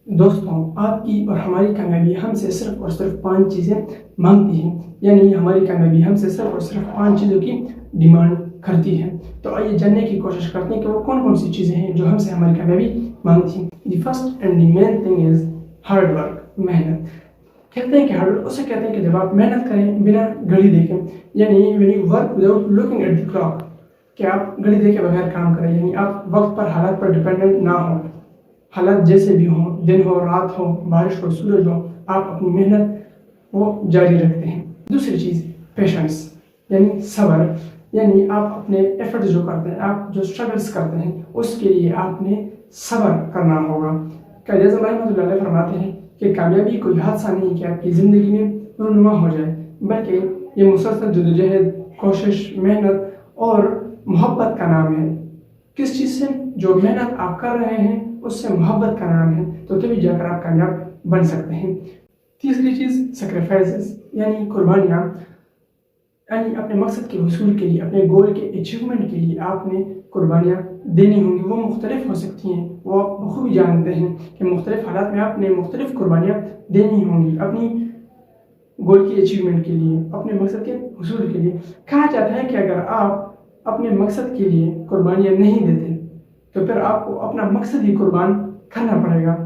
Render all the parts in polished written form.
دوستوں، آپ کی اور ہماری کامیابی ہم سے صرف اور صرف 5 چیزیں مانگتی ہیں، یعنی ہماری کامیابی ہم سے صرف اور صرف 5 چیزوں کی ڈیمانڈ کرتی ہے۔ تو آئیے جاننے کی کوشش کرتے ہیں کہ وہ کون کون سی چیزیں ہیں جو ہم سے ہماری کامیابی مانگتی ہیں۔ The first and the main thing is hard work, محنت۔ کہتے ہیں کہ ہارڈ ورک اسے کہتے ہیں کہ جب آپ محنت کریں بنا گھڑی دیکھیں، یعنی when you work without looking at the clock، کہ آپ گھڑی دیکھے بغیر کام کریں، یعنی آپ وقت پر حالات پر ڈیپینڈنٹ نہ ہوں، حالات جیسے بھی ہوں، دن ہو رات ہو، بارش ہو سورج ہو، آپ اپنی محنت وہ جاری رکھتے ہیں۔ دوسری چیز پیشنس، یعنی صبر، یعنی آپ اپنے ایفرٹس جو کرتے ہیں، آپ جو اسٹرگلس کرتے ہیں، اس کے لیے آپ نے صبر کرنا ہوگا۔ قائد اعظم رحمۃ اللہ علیہ فرماتے ہیں کہ کامیابی کوئی حادثہ نہیں کہ آپ کی زندگی میں رونما ہو جائے، بلکہ یہ مسلسل جدوجہد، کوشش، محنت اور محبت کا نام ہے۔ کس چیز سے؟ جو محنت آپ کر رہے ہیں اس سے محبت کا نام ہے، تو تبھی جا کر آپ کامیاب بن سکتے ہیں۔ تیسری چیز سیکریفائسز، یعنی قربانیاں، یعنی اپنے مقصد کے حصول کے لیے، اپنے گول کے اچیومنٹ کے لیے آپ نے قربانیاں دینی ہوں گی۔ وہ مختلف ہو سکتی ہیں، وہ آپ بخوبی جانتے ہیں کہ مختلف حالات میں آپ نے مختلف قربانیاں دینی ہوں گی اپنی گول کی اچیومنٹ کے لیے، اپنے مقصد کے حصول کے لیے۔ کہا جاتا ہے کہ اگر آپ اپنے مقصد کے لیے قربانیاں نہیں دیتے تو پھر آپ کو اپنا مقصد ہی قربان کرنا پڑے گا۔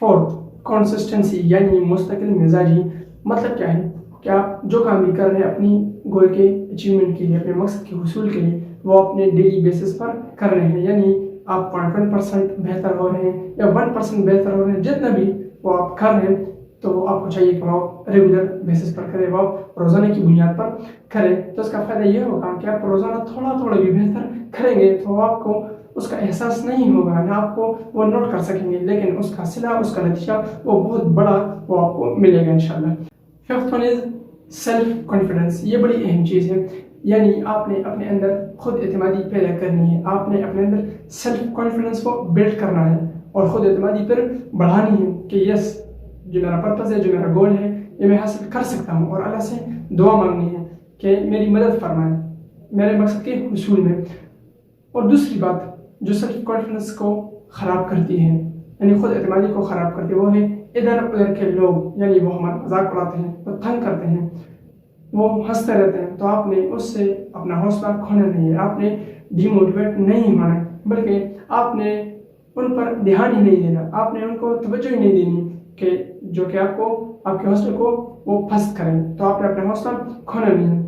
فورتھ، کنسسٹنسی، یعنی مستقل مزاجی۔ مطلب کیا ہے کہ آپ جو کام بھی کر رہے ہیں اپنی گول کے اچیومنٹ کے لیے، اپنے مقصد کے حصول کے لیے، وہ اپنے ڈیلی بیسس پر کر رہے ہیں، یعنی آپ 0.1% بہتر ہو رہے ہیں یا 1% بہتر ہو رہے ہیں، جتنا بھی وہ آپ کر رہے ہیں تو آپ کو چاہیے کہ وہ ریگولر بیسس پر کریں، وہ روزانہ کی بنیاد پر کریں۔ تو اس کا فائدہ یہ ہوگا کہ آپ روزانہ تھوڑا تھوڑا بھی بہتر کریں گے تو آپ کو اس کا احساس نہیں ہوگا، نہ آپ کو وہ نوٹ کر سکیں گے، لیکن اس کا صلہ، اس کا نتیجہ وہ بہت بڑا وہ آپ کو ملے گا انشاءاللہ۔ Fifth one is self confidence. یہ بڑی اہم چیز ہے، یعنی آپ نے اپنے اندر خود اعتمادی پیدا کرنی ہے، آپ نے اپنے اندر سیلف کانفیڈنس کو بلڈ کرنا ہے اور خود اعتمادی پھر بڑھانی ہے کہ یس، جو میرا پرپز ہے، جو میرا گول ہے، یہ میں حاصل کر سکتا ہوں، اور اللہ سے دعا مانگنی ہے کہ میری مدد فرمائے میرے مقصد کے حصول میں۔ اور دوسری بات جو سیلف کانفیڈنس کو خراب کرتی ہے، یعنی خود اعتمادی کو خراب کرتی ہے، وہ ہے ادھر ادھر کے لوگ، یعنی وہ ہمارا مذاق اڑاتے ہیں، وہ تنگ کرتے ہیں، وہ ہنستے رہتے ہیں، تو آپ نے اس سے اپنا حوصلہ کھونا نہیں ہے، آپ نے ڈی موٹیویٹ نہیں ہونا ہے، بلکہ آپ نے ان پر دھیان ہی نہیں دینا، آپ نے ان کو توجہ ہی نہیں دینی کہ جو کہ آپ کے حوصلے کو وہ پست کریں، تو آپ نے اپنا حوصلہ کھونا نہیں ہے۔